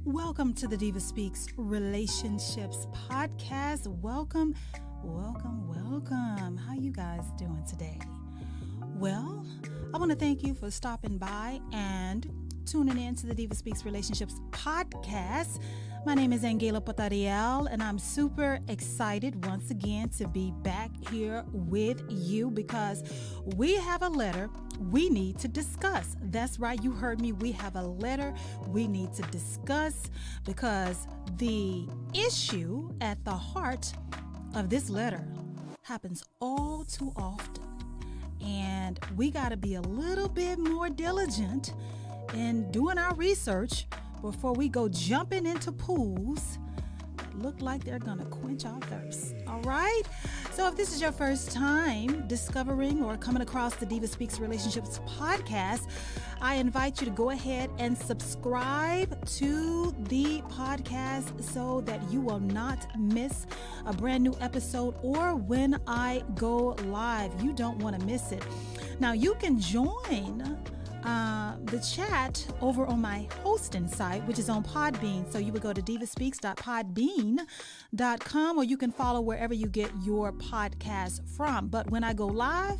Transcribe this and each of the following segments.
Welcome to the DivaSpeaks Relationships Podcast. Welcome. How you guys doing today? Well, I want to thank you for stopping by and tuning in to the DivaSpeaks Relationships Podcast. My name is Angela Potariel, and I'm super excited once again to be back here with you because we have a letter we need to discuss. That's right, you heard me. We have a letter we need to discuss because the issue at the heart of this letter happens all too often. And we got to be a little bit more diligent in doing our research before we go jumping into pools that look like they're going to quench our thirst. All right? So if this is your first time discovering or coming across the DivaSpeaks Relationships Podcast, I invite you to go ahead and subscribe to the podcast so that you will not miss a brand new episode or when I go live. You don't want to miss it. Now, you can join the chat over on my hosting site, which is on Podbean. So you would go to divaspeaks.podbean.com, or you can follow wherever you get your podcast from. But when I go live,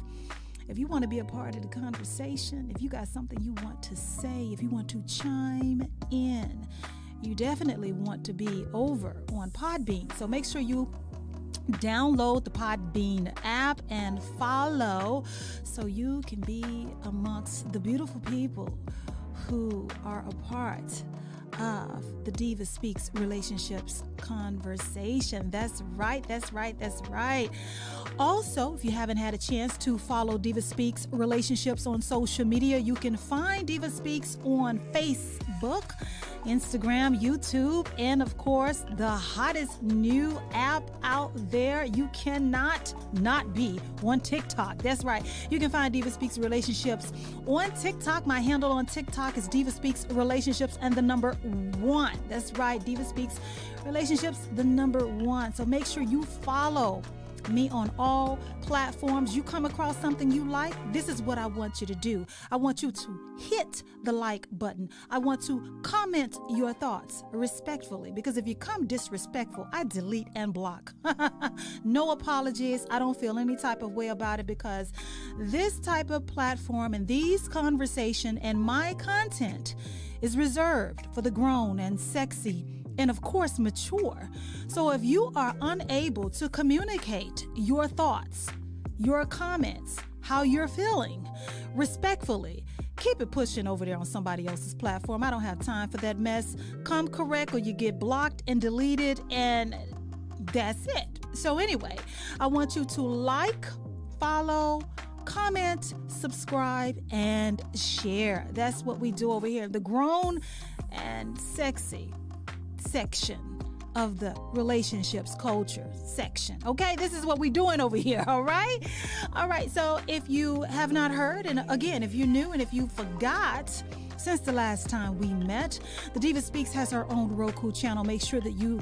if you want to be a part of the conversation, if you got something you want to say, if you want to chime in, you definitely want to be over on Podbean. So make sure you download the Podbean app and follow so you can be amongst the beautiful people who are a part of the DivaSpeaks Relationships conversation. That's right. Also, if you haven't had a chance to follow DivaSpeaks Relationships on social media, you can find DivaSpeaks on Facebook, Instagram, YouTube, and of course, the hottest new app out there. You cannot not be on TikTok. That's right. You can find DivaSpeaks Relationships on TikTok. My handle on TikTok is DivaSpeaks Relationships and the number 1. That's right. DivaSpeaks Relationships, the number 1. So make sure you follow me on all platforms. You come across something you like, this is what I want you to do. I want you to hit the like button. I want to comment your thoughts respectfully, because if you come disrespectful, I delete and block. No apologies. I don't feel any type of way about it, because this type of platform and these conversation and my content is reserved for the grown and sexy and of course mature. So if you are unable to communicate your thoughts, your comments, how you're feeling respectfully, keep it pushing over there on somebody else's platform. I don't have time for that mess. Come correct or you get blocked and deleted, and that's it. So anyway, I want you to like, follow, comment, subscribe, and share. That's what we do over here. The grown and sexy section of the relationships culture section. Okay, this is what we're doing over here. All right. So if you have not heard, and again, if you're new and if you forgot, since the last time we met, the DivaSpeaks has her own Roku channel. Make sure that you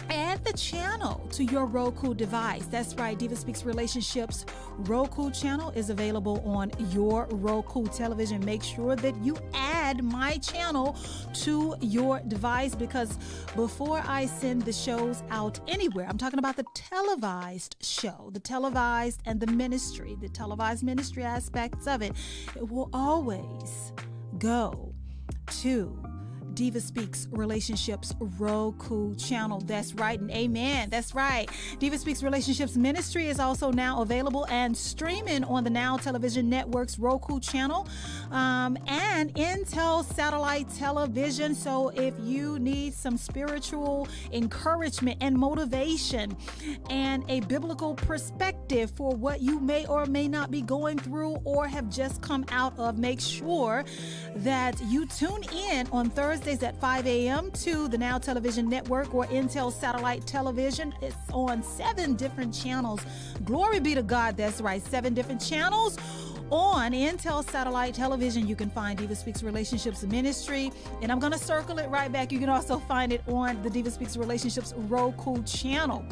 add the channel to your Roku device. That's right. DivaSpeaks Relationships Roku channel is available on your Roku television. Make sure that you add my channel to your device, because before I send the shows out anywhere, I'm talking about the televised show, the televised and the ministry, the televised ministry aspects of it, it will always go to DivaSpeaks Relationships Roku channel. That's right, and amen. That's right. DivaSpeaks Relationships Ministry is also now available and streaming on the Now Television Network's Roku channel and Intel Satellite Television. So if you need some spiritual encouragement and motivation and a biblical perspective for what you may or may not be going through or have just come out of, make sure that you tune in on Thursdays at 5 a.m. to the Now Television Network or Intel Satellite Television. It's on 7 different channels. Glory be to God. That's right. 7 different channels. On Intel Satellite Television, you can find DivaSpeaks Relationships Ministry, and I'm going to circle it right back. You can also find it on the DivaSpeaks Relationships Roku channel.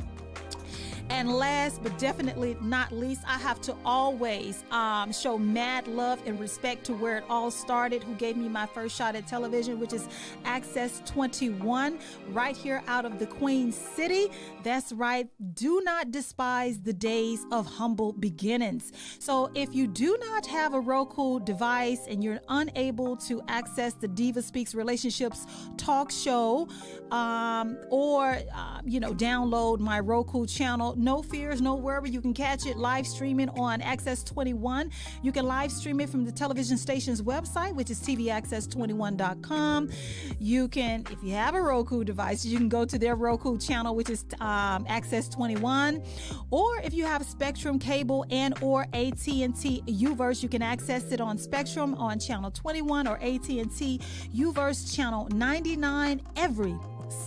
And last but definitely not least, I have to always show mad love and respect to where it all started, who gave me my first shot at television, which is Access 21, right here out of the Queen City. That's right. Do not despise the days of humble beginnings. So if you do not have a Roku device and you're unable to access the DivaSpeaks Relationships talk show, or download my Roku channel, no fears, no worry. You can catch it live streaming on Access 21. You can live stream it from the television station's website, which is tvaccess21.com. You can, if you have a Roku device, you can go to their Roku channel, which is Access 21. Or if you have Spectrum cable and or AT&T Uverse, you can access it on Spectrum on channel 21 or AT&T Uverse channel 99 every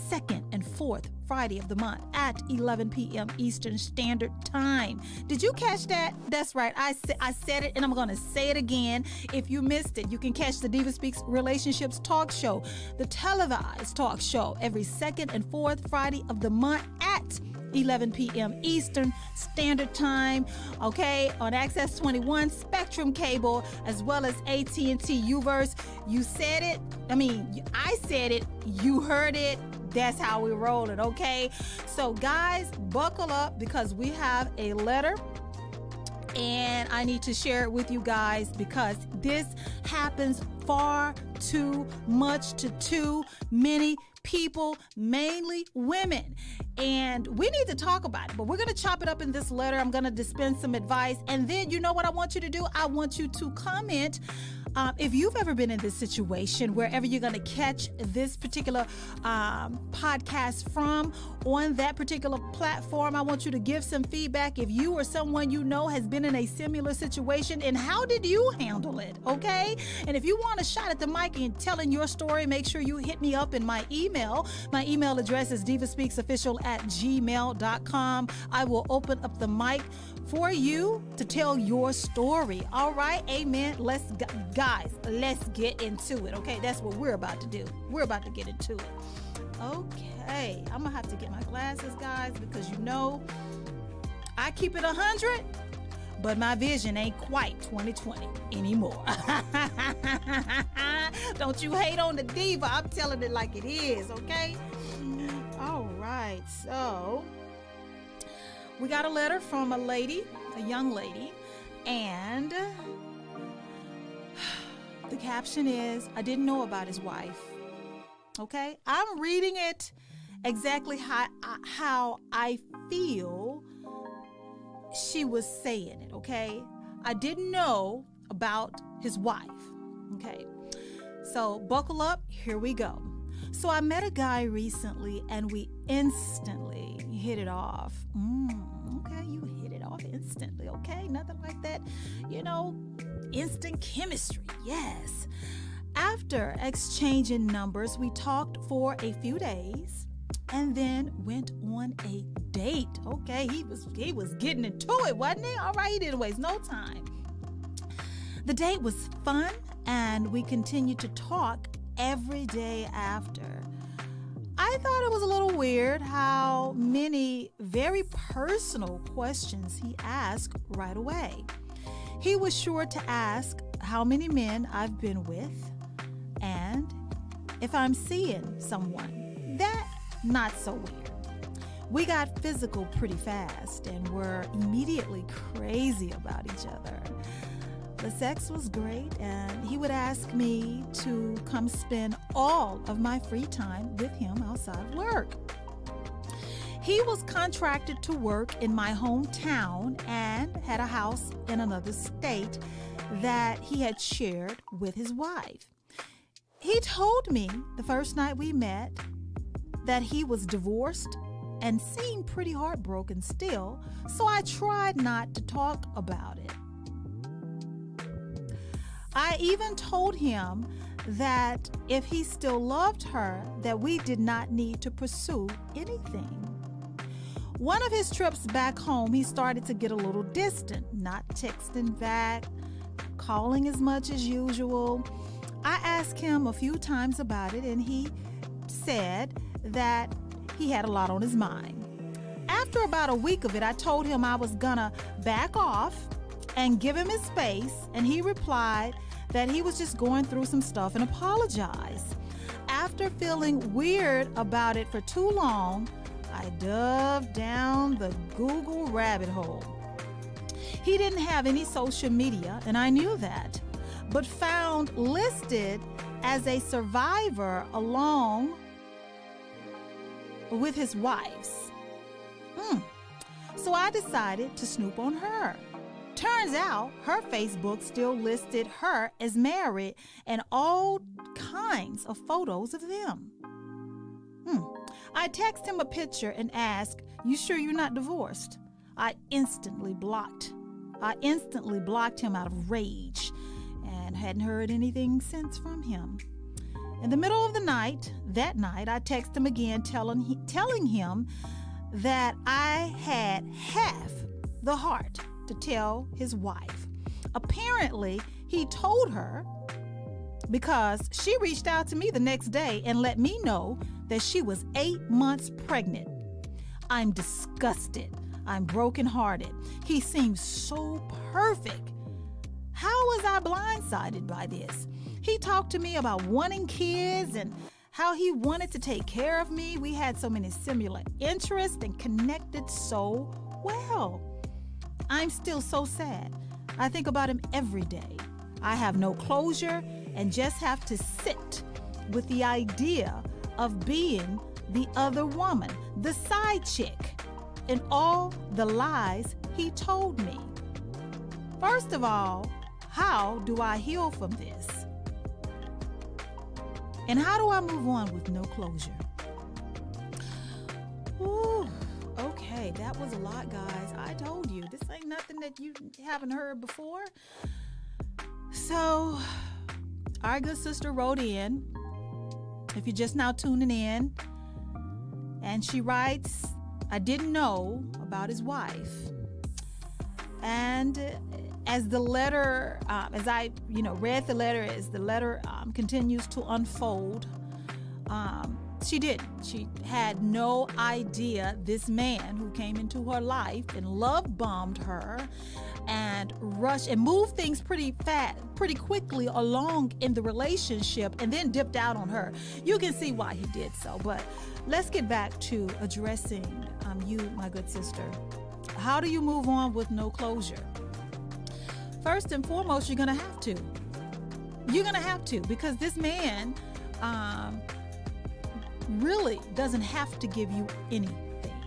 second and fourth Friday of the month at 11 p.m. Eastern Standard Time. Did you catch that? That's right. I said it, and I'm going to say it again. If you missed it, you can catch the DivaSpeaks Relationships talk show, the televised talk show, every second and fourth Friday of the month at 11 p.m. Eastern Standard Time, okay, on Access 21, Spectrum Cable, as well as AT&T Uverse. You said it. I said it. You heard it. That's how we roll it, okay? So, guys, buckle up because we have a letter, and I need to share it with you guys because this happens far too much to too many people, mainly women. And we need to talk about it, but we're going to chop it up in this letter. I'm going to dispense some advice. And then you know what I want you to do? I want you to comment if you've ever been in this situation, wherever you're going to catch this particular podcast from on that particular platform. I want you to give some feedback if you or someone you know has been in a similar situation, and how did you handle it, okay? And if you want a shot at the mic and telling your story, make sure you hit me up in my email. My email address is divaspeaksofficial@gmail.com. I will open up the mic for you to tell your story. All right, amen. Guys, let's get into it, okay? That's what we're about to do. We're about to get into it. Okay, I'm gonna have to get my glasses, guys, because I keep it 100, but my vision ain't quite 20/20 anymore. Don't you hate on the diva. I'm telling it like it is, okay? All right, so we got a letter from a young lady, and the caption is, I didn't know about his wife. Okay? I'm reading it exactly how I feel she was saying it, okay? I didn't know about his wife, okay? So buckle up, here we go. So I met a guy recently and we instantly hit it off. Okay, you hit it off instantly, okay? Nothing like that, instant chemistry, yes. After exchanging numbers, we talked for a few days and then went on a date. Okay, he was getting into it, wasn't he? All right, he didn't waste no time. The date was fun and we continued to talk every day after. I thought it was a little weird how many very personal questions he asked right away. He was sure to ask how many men I've been with and if I'm seeing someone. That, not so weird. We got physical pretty fast and were immediately crazy about each other. The sex was great, and he would ask me to come spend all of my free time with him outside of work. He was contracted to work in my hometown and had a house in another state that he had shared with his wife. He told me the first night we met that he was divorced and seemed pretty heartbroken still, so I tried not to talk about it. I even told him that if he still loved her, that we did not need to pursue anything. One of his trips back home, he started to get a little distant, not texting back, calling as much as usual. I asked him a few times about it, and he said that he had a lot on his mind. After after about a week of it, I told him I was gonna back off and give him his space, and he replied that he was just going through some stuff and apologized. After feeling weird about it for too long, I dove down the Google rabbit hole. He didn't have any social media, and I knew that, but found listed as a survivor along with his wife's. So I decided to snoop on her. Turns out her Facebook still listed her as married and all kinds of photos of them. I text him a picture and ask, "You sure you're not divorced?" I instantly blocked him out of rage and hadn't heard anything since from him. In the middle of the night, I text him again telling him that I had half the heart to tell his wife. Apparently, he told her because she reached out to me the next day and let me know that she was 8 months pregnant. I'm disgusted. I'm brokenhearted. He seems so perfect. How was I blindsided by this? He talked to me about wanting kids and how he wanted to take care of me. We had so many similar interests and connected so well. I'm still so sad. I think about him every day. I have no closure and just have to sit with the idea of being the other woman, the side chick, and all the lies he told me. First of all, how do I heal from this? And how do I move on with no closure? Ooh, okay, that was a lot, guys. I told you, this ain't nothing that you haven't heard before. So, our good sister wrote in, if you're just now tuning in, and she writes, "I didn't know about his wife." And as the letter, as I read the letter, as the letter continues to unfold, she didn't. She had no idea this man who came into her life and love bombed her and rushed and moved things pretty quickly along in the relationship and then dipped out on her. You can see why he did so. But let's get back to addressing you, my good sister. How do you move on with no closure? First and foremost, you're going to have to. You're going to have to, because this man really doesn't have to give you anything.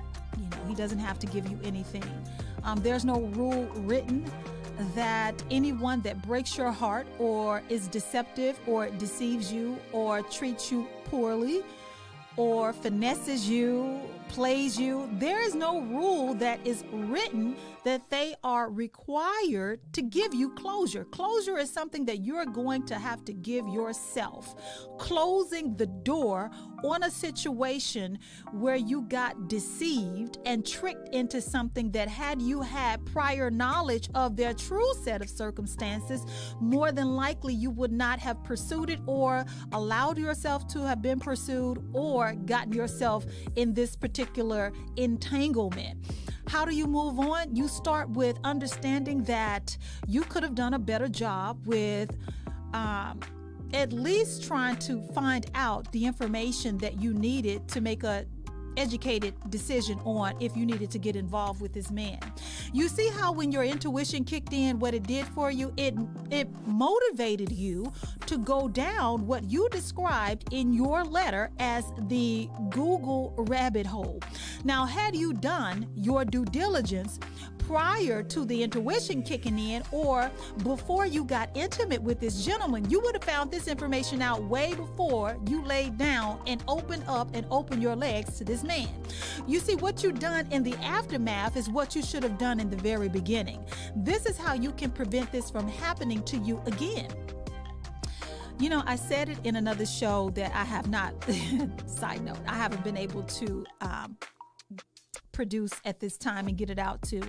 He doesn't have to give you anything. There's no rule written that anyone that breaks your heart or is deceptive or deceives you or treats you poorly or finesses you, plays you, there is no rule that is written that they are required to give you closure. Closure is something that you're going to have to give yourself. Closing the door on a situation where you got deceived and tricked into something that, had you had prior knowledge of their true set of circumstances, more than likely you would not have pursued it or allowed yourself to have been pursued or gotten yourself in this particular entanglement. How do you move on? You start with understanding that you could have done a better job with at least trying to find out the information that you needed to make a educated decision on if you needed to get involved with this man. You see how when your intuition kicked in, what it did for you, it motivated you to go down what you described in your letter as the Google rabbit hole. Now, had you done your due diligence prior to the intuition kicking in or before you got intimate with this gentleman, you would have found this information out way before you laid down and opened up and opened your legs to this man. You see, what you've done in the aftermath is what you should have done in the very beginning. This is how you can prevent this from happening to you again. I said it in another show that I have not, side note, I haven't been able to produce at this time and get it out to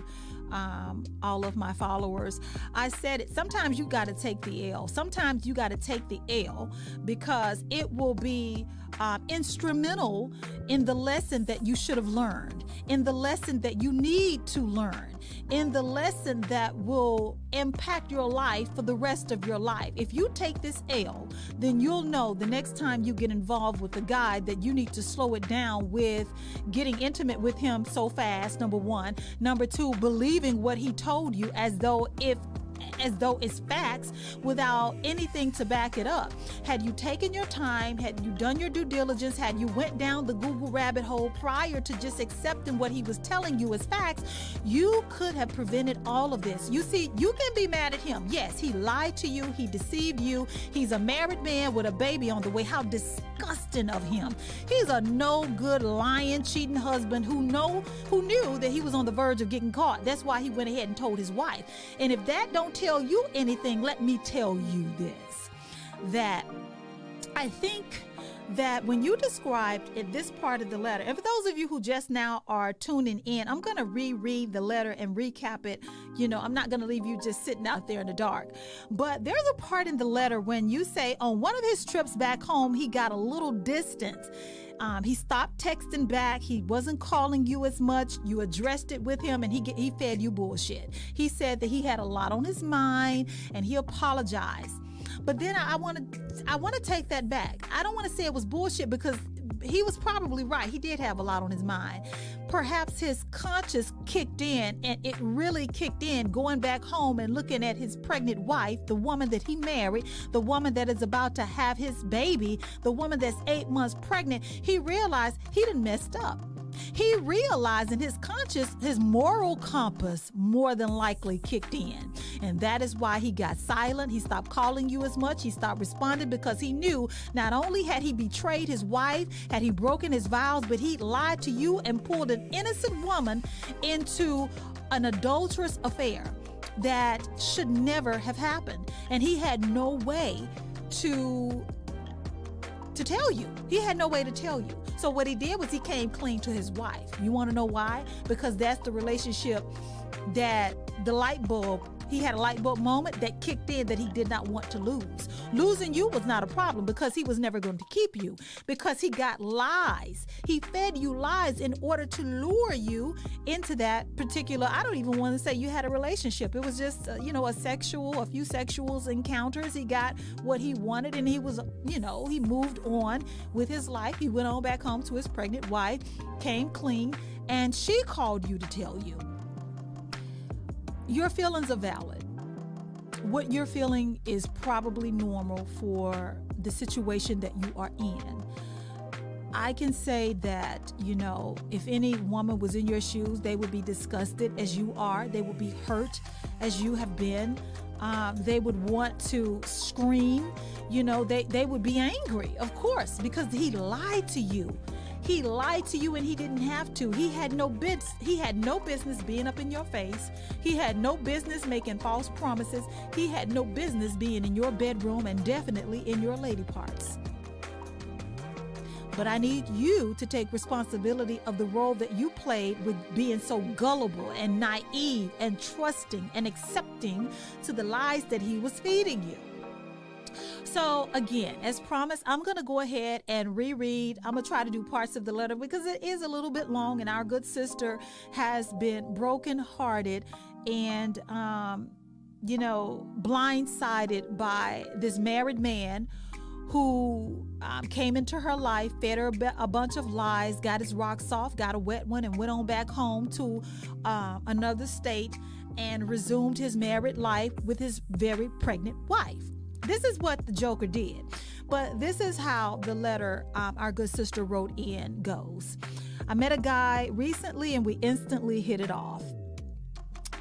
all of my followers. I said it, sometimes you got to take the L. Sometimes you got to take the L because it will be instrumental in the lesson that you should have learned, in the lesson that you need to learn, in the lesson that will impact your life for the rest of your life. If you take this L, then you'll know the next time you get involved with a guy that you need to slow it down with getting intimate with him so fast, number one. Number two, believing what he told you as though it's facts without anything to back it up. Had you taken your time, had you done your due diligence, had you went down the Google rabbit hole prior to just accepting what he was telling you as facts, you could have prevented all of this. You see, you can be mad at him. Yes, he lied to you. He deceived you. He's a married man with a baby on the way. How disgusting of him. He's a no good, lying, cheating husband who knew that he was on the verge of getting caught. That's why he went ahead and told his wife. And if that don't tell you anything, let me tell you this, that I think that when you described in this part of the letter, and for those of you who just now are tuning in, I'm going to reread the letter and recap it. I'm not going to leave you just sitting out there in the dark. But there's a part in the letter when you say on one of his trips back home, he got a little distance. He stopped texting back. He wasn't calling you as much. You addressed it with him, and he fed you bullshit. He said that he had a lot on his mind, and he apologized. But then I want to take that back. I don't want to say it was bullshit, because he was probably right. He did have a lot on his mind. Perhaps his conscience kicked in, and it really kicked in going back home and looking at his pregnant wife, the woman that he married, the woman that is about to have his baby, the woman that's 8 months pregnant. He realized he done messed up. He realized in his conscience, his moral compass more than likely kicked in. And that is why he got silent. He stopped calling you as much. He stopped responding, because he knew not only had he betrayed his wife, had he broken his vows, but he lied to you and pulled an innocent woman into an adulterous affair that should never have happened. And he had no way to tell you. He had no way to tell you. So what he did was he came clean to his wife. You want to know why? Because that's the relationship that he had a light bulb moment that kicked in that he did not want to lose. Losing you was not a problem, because he was never going to keep you, because he got lies. He fed you lies in order to lure you into that particular, I don't even want to say you had a relationship. It was just, a few sexual encounters. He got what he wanted, and he was, he moved on with his life. He went on back home to his pregnant wife, came clean, and she called you to tell you. Your feelings are valid. What you're feeling is probably normal for the situation that you are in. I can say that, if any woman was in your shoes, they would be disgusted as you are. They would be hurt as you have been. They would want to scream. They would be angry, of course, because he lied to you. He lied to you, and he didn't have to. He had no business being up in your face. He had no business making false promises. He had no business being in your bedroom, and definitely in your lady parts. But I need you to take responsibility of the role that you played with being so gullible and naive and trusting and accepting to the lies that he was feeding you. So again, as promised, I'm going to go ahead and reread. I'm going to try to do parts of the letter because it is a little bit long, and our good sister has been brokenhearted and, blindsided by this married man who came into her life, fed her a bunch of lies, got his rocks off, got a wet one, and went on back home to another state and resumed his married life with his very pregnant wife. This is what the Joker did. But this is how the letter our good sister wrote in goes. I met a guy recently, and we instantly hit it off.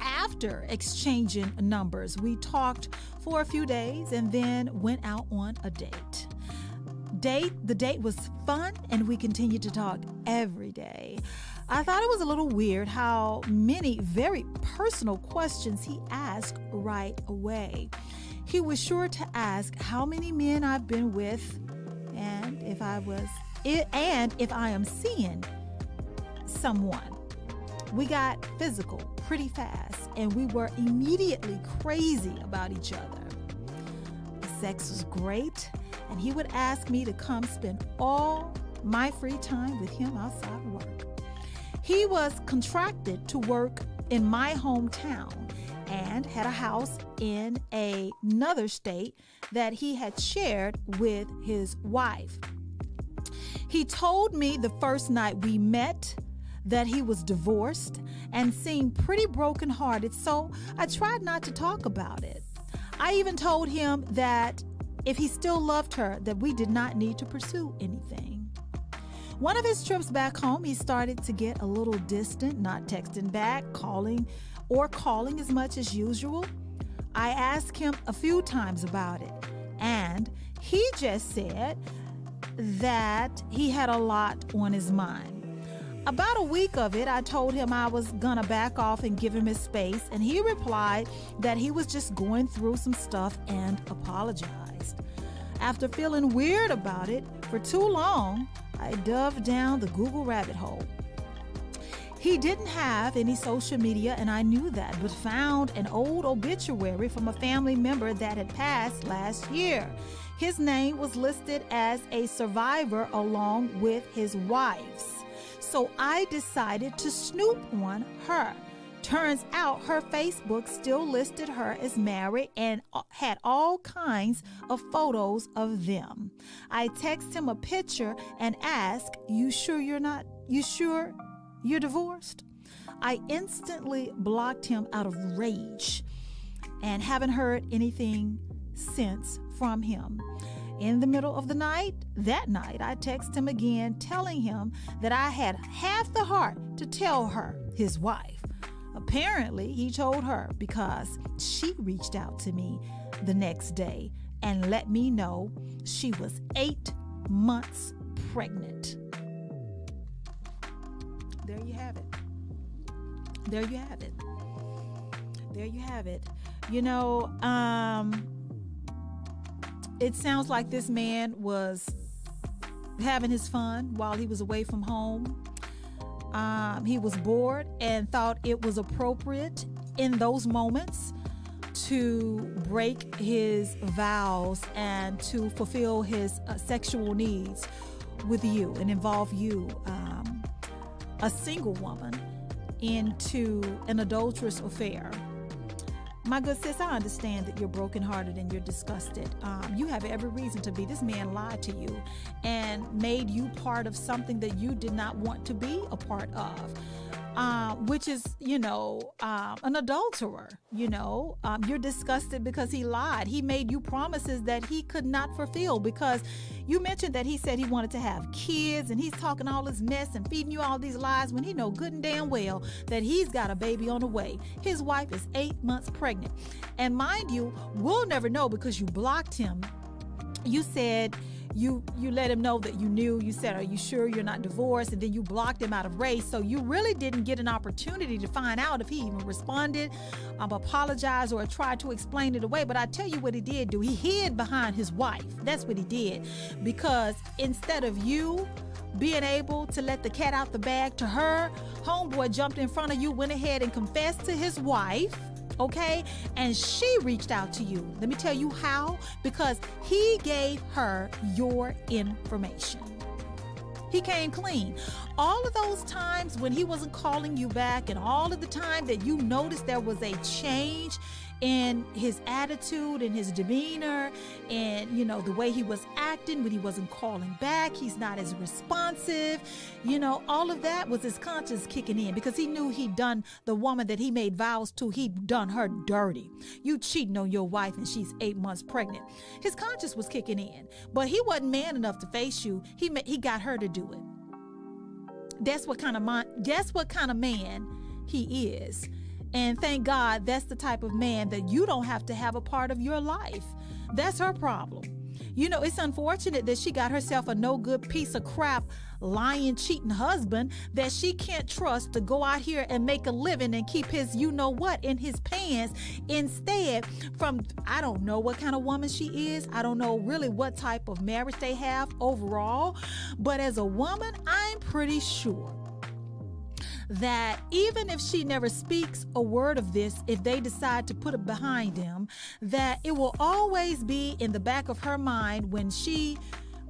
After exchanging numbers, we talked for a few days and then went out on a date. The date was fun, and we continued to talk every day. I thought it was a little weird how many very personal questions he asked right away. He was sure to ask how many men I've been with, and if I am seeing someone. We got physical pretty fast, and we were immediately crazy about each other. The sex was great, and he would ask me to come spend all my free time with him outside of work. He was contracted to work in my hometown and had a house in another state that he had shared with his wife. He told me the first night we met that he was divorced and seemed pretty brokenhearted, so I tried not to talk about it. I even told him that if he still loved her, that we did not need to pursue anything. One of his trips back home, he started to get a little distant, not texting back, calling as much as usual. I asked him a few times about it, and he just said that he had a lot on his mind. About a week of it, I told him I was gonna back off and give him his space, and he replied that he was just going through some stuff and apologized. After feeling weird about it for too long, I dove down the Google rabbit hole. He didn't have any social media, and I knew that, but found an old obituary from a family member that had passed last year. His name was listed as a survivor along with his wife's. So I decided to snoop on her. Turns out her Facebook still listed her as married and had all kinds of photos of them. I text him a picture and ask, you sure you're divorced? I instantly blocked him out of rage and haven't heard anything since from him. In the middle of the night, I text him again, telling him that I had half the heart to tell her, his wife. Apparently, he told her because she reached out to me the next day and let me know she was 8 months pregnant. There you have it. There you have it. There you have it. You know, it sounds like this man was having his fun while he was away from home. He was bored and thought it was appropriate in those moments to break his vows and to fulfill his sexual needs with you and involve you, a single woman, into an adulterous affair. My good sis, I understand that you're brokenhearted and you're disgusted. You have every reason to be. This man lied to you and made you part of something that you did not want to be a part of, which is, an adulterer. You're disgusted because he lied. He made you promises that he could not fulfill, because you mentioned that he said he wanted to have kids, and he's talking all this mess and feeding you all these lies when he know good and damn well that he's got a baby on the way. His wife is 8 months pregnant. And mind you, we'll never know because you blocked him. You said you let him know that you knew. You said, are you sure you're not divorced? And then you blocked him out of race. So you really didn't get an opportunity to find out if he even responded, apologized, or tried to explain it away. But I tell you what he did do. He hid behind his wife. That's what he did. Because instead of you being able to let the cat out the bag to her, homeboy jumped in front of you, went ahead and confessed to his wife. Okay, and she reached out to you. Let me tell you how. Because he gave her your information. He came clean. All of those times when he wasn't calling you back, and all of the time that you noticed there was a change in his attitude and his demeanor and, the way he was acting when he wasn't calling back, he's not as responsive, all of that was his conscience kicking in, because he knew he'd done the woman that he made vows to, he'd done her dirty. You cheating on your wife and she's 8 months pregnant. His conscience was kicking in, but he wasn't man enough to face you. He got her to do it. That's what kind of man he is. And thank God that's the type of man that you don't have to have a part of your life. That's her problem. It's unfortunate that she got herself a no good piece of crap, lying, cheating husband that she can't trust to go out here and make a living and keep his you-know-what in his pants, instead from, I don't know what kind of woman she is. I don't know really what type of marriage they have overall. But as a woman, I'm pretty sure that even if she never speaks a word of this, if they decide to put it behind him, that it will always be in the back of her mind when she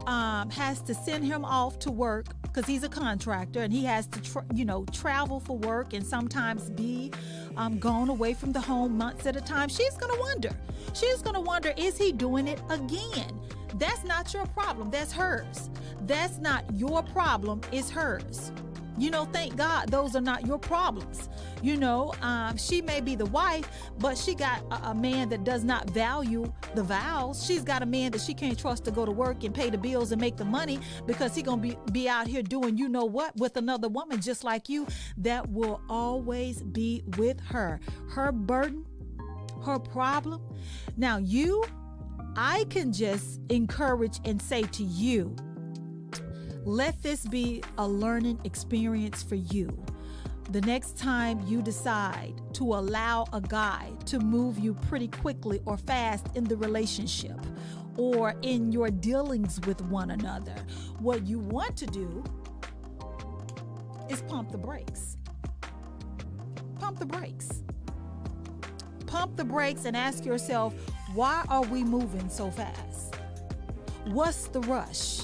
has to send him off to work, because he's a contractor and he has to travel for work and sometimes be gone away from the home months at a time. She's going to wonder, is he doing it again? That's not your problem. That's hers. That's not your problem. It's hers. Thank God those are not your problems. She may be the wife, but she got a man that does not value the vows. She's got a man that she can't trust to go to work and pay the bills and make the money, because he's going to be out here doing what with another woman just like you. That will always be with her. Her burden, her problem. Now I can just encourage and say to you, let this be a learning experience for you. The next time you decide to allow a guy to move you pretty quickly or fast in the relationship or in your dealings with one another, what you want to do is pump the brakes. Pump the brakes. Pump the brakes and ask yourself, why are we moving so fast? What's the rush?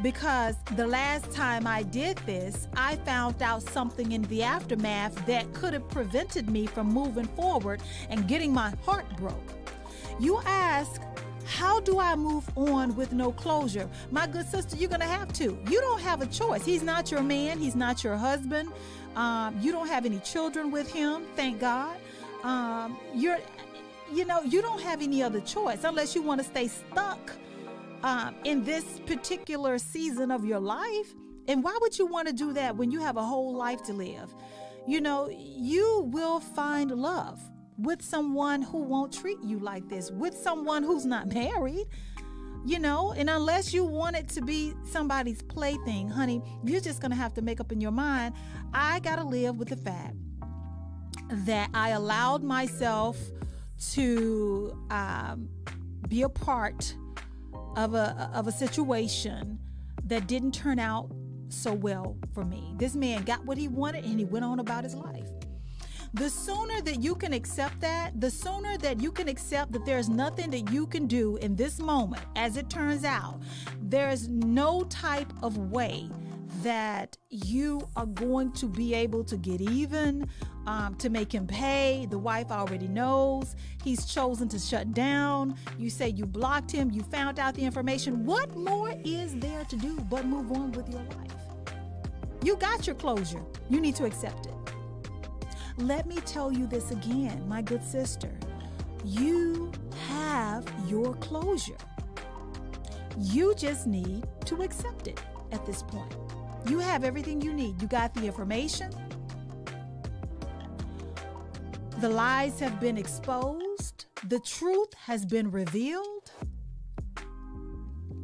Because the last time I did this, I found out something in the aftermath that could have prevented me from moving forward and getting my heart broke. You ask, how do I move on with no closure? My good sister, you're going to have to. You don't have a choice. He's not your man. He's not your husband. You don't have any children with him, thank God. You don't have any other choice unless you want to stay stuck in this particular season of your life. And why would you want to do that when you have a whole life to live? You will find love with someone who won't treat you like this, with someone who's not married, and unless you want it to be somebody's plaything, honey, you're just going to have to make up in your mind, I got to live with the fact that I allowed myself to be a part of a situation that didn't turn out so well for me. This man got what he wanted and he went on about his life. The sooner that you can accept that, the sooner that you can accept that there's nothing that you can do in this moment, as it turns out, there's no type of way that you are going to be able to get even, to make him pay. The wife already knows. He's chosen to shut down. You say you blocked him. You found out the information. What more is there to do but move on with your life? You got your closure. You need to accept it. Let me tell you this again, my good sister. You have your closure. You just need to accept it at this point. You have everything you need. You got the information. The lies have been exposed. The truth has been revealed.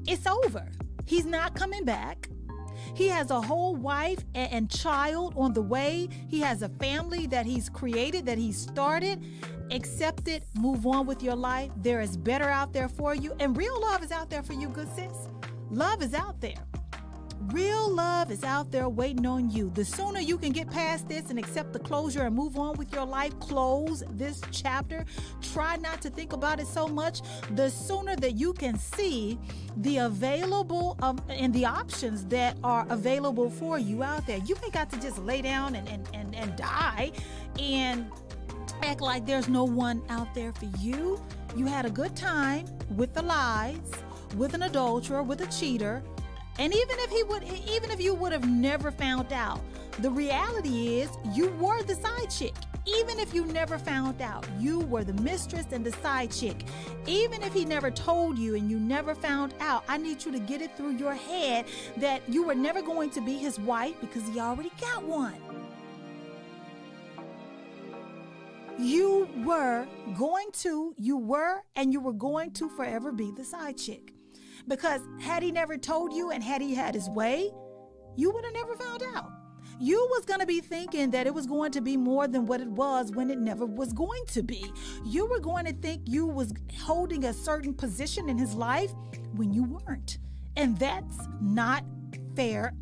It's over. He's not coming back. He has a whole wife and child on the way. He has a family that he's created, that he's started. Accept it. Move on with your life. There is better out there for you. And real love is out there for you, good sis. Love is out there. Real love is out there waiting on you. The sooner you can get past this and accept the closure and move on with your life, close this chapter, try not to think about it so much, the sooner that you can see the available and the options that are available for you out there. You ain't got to just lay down and die and act like there's no one out there for you. You had a good time with the lies, with an adulterer, with a cheater. And even if you would have never found out, the reality is you were the side chick. Even if you never found out, you were the mistress and the side chick. Even if he never told you and you never found out, I need you to get it through your head that you were never going to be his wife because he already got one. You were going to forever be the side chick. Because had he never told you and had he had his way, you would have never found out. You was going to be thinking that it was going to be more than what it was when it never was going to be. You were going to think you was holding a certain position in his life when you weren't. And that's not fair.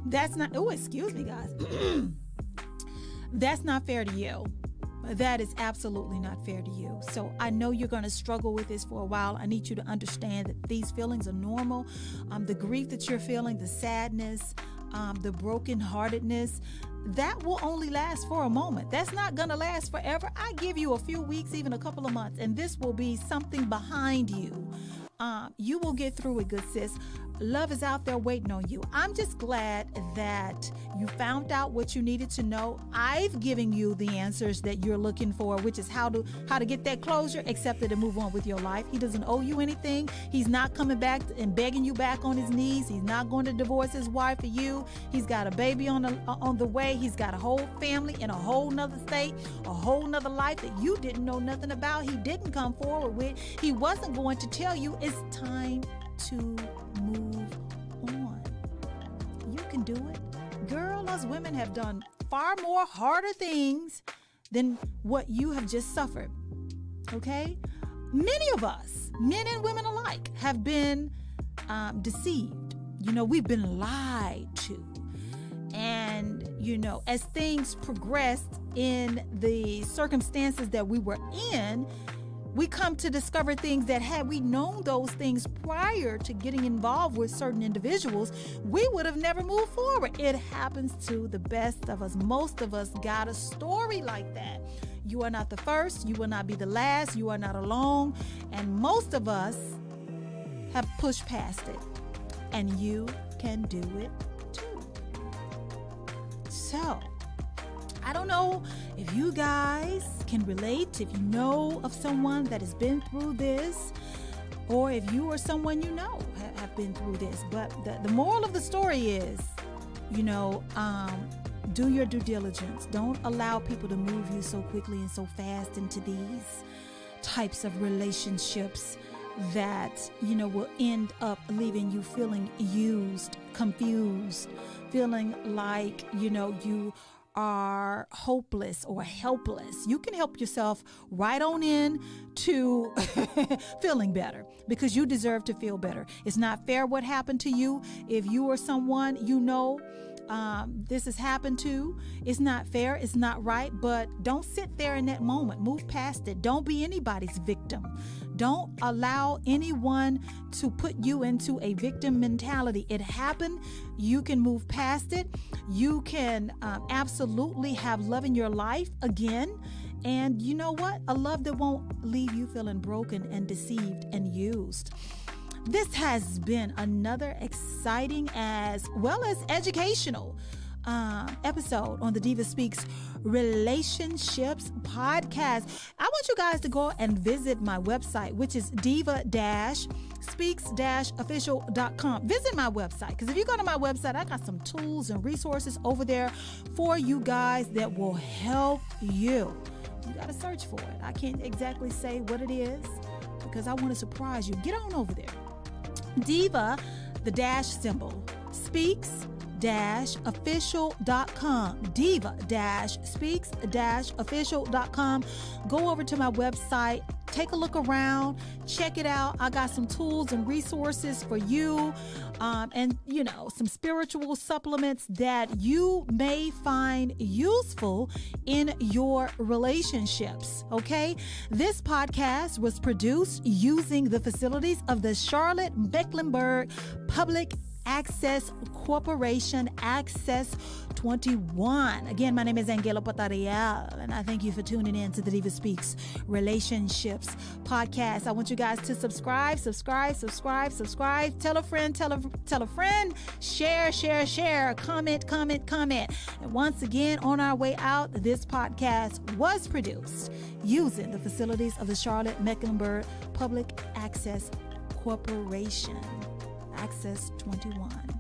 That's not, oh, excuse me, guys. That's not fair to you. That is absolutely not fair to you. So I know you're going to struggle with this for a while. I need you to understand that these feelings are normal. The grief that you're feeling, the sadness, the brokenheartedness, that will only last for a moment. That's not going to last forever. I give you a few weeks, even a couple of months, and this will be something behind you. You will get through it, good sis. Love is out there waiting on you. I'm just glad that you found out what you needed to know. I've given you the answers that you're looking for, which is how to get that closure, accept it, and move on with your life. He doesn't owe you anything. He's not coming back and begging you back on his knees. He's not going to divorce his wife for you. He's got a baby on the way. He's got a whole family in a whole nother state, a whole nother life that you didn't know nothing about. He didn't come forward with. He wasn't going to tell you it's time to move on. You can do it. Girl, us women have done far more harder things than what you have just suffered. Okay? Many of us, men and women alike, have been deceived. We've been lied to. And, as things progressed in the circumstances that we were in, we come to discover things that had we known those things prior to getting involved with certain individuals, we would have never moved forward. It happens to the best of us. Most of us got a story like that. You are not the first. You will not be the last. You are not alone. And most of us have pushed past it. And you can do it too. So, I don't know if you guys can relate, if you know of someone that has been through this, or if you or someone you know have been through this. But the moral of the story is, do your due diligence. Don't allow people to move you so quickly and so fast into these types of relationships that, will end up leaving you feeling used, confused, feeling like, you are hopeless or helpless. You can help yourself right on in to feeling better, because you deserve to feel better. It's not fair what happened to you. If you or someone this has happened to, it's not fair, it's not right, but don't sit there in that moment. Move past it. Don't be anybody's victim. Don't allow anyone to put you into a victim mentality. It happened. You can move past it. You can absolutely have love in your life again. And you know what? A love that won't leave you feeling broken and deceived and used. This has been another exciting as well as educational episode on the DivaSpeaks Relationships Podcast. I want you guys to go and visit my website, which is diva-speaks-official.com. Visit my website, because if you go to my website, I got some tools and resources over there for you guys that will help you. You got to search for it. I can't exactly say what it is because I want to surprise you. Get on over there. Diva, the dash symbol, speaks-official.com. Diva-speaks-official.com. Go over to my website. Take a look around. Check it out. I got some tools and resources for you. And, some spiritual supplements that you may find useful in your relationships. Okay? This podcast was produced using the facilities of the Charlotte Mecklenburg Public Access Corporation, Access 21. Again, my name is Angela Patariel, and I thank you for tuning in to the Diva Speaks Relationships Podcast. I want you guys to subscribe. Tell a friend, share, comment. And once again, on our way out, this podcast was produced using the facilities of the Charlotte Mecklenburg Public Access Corporation, Access 21.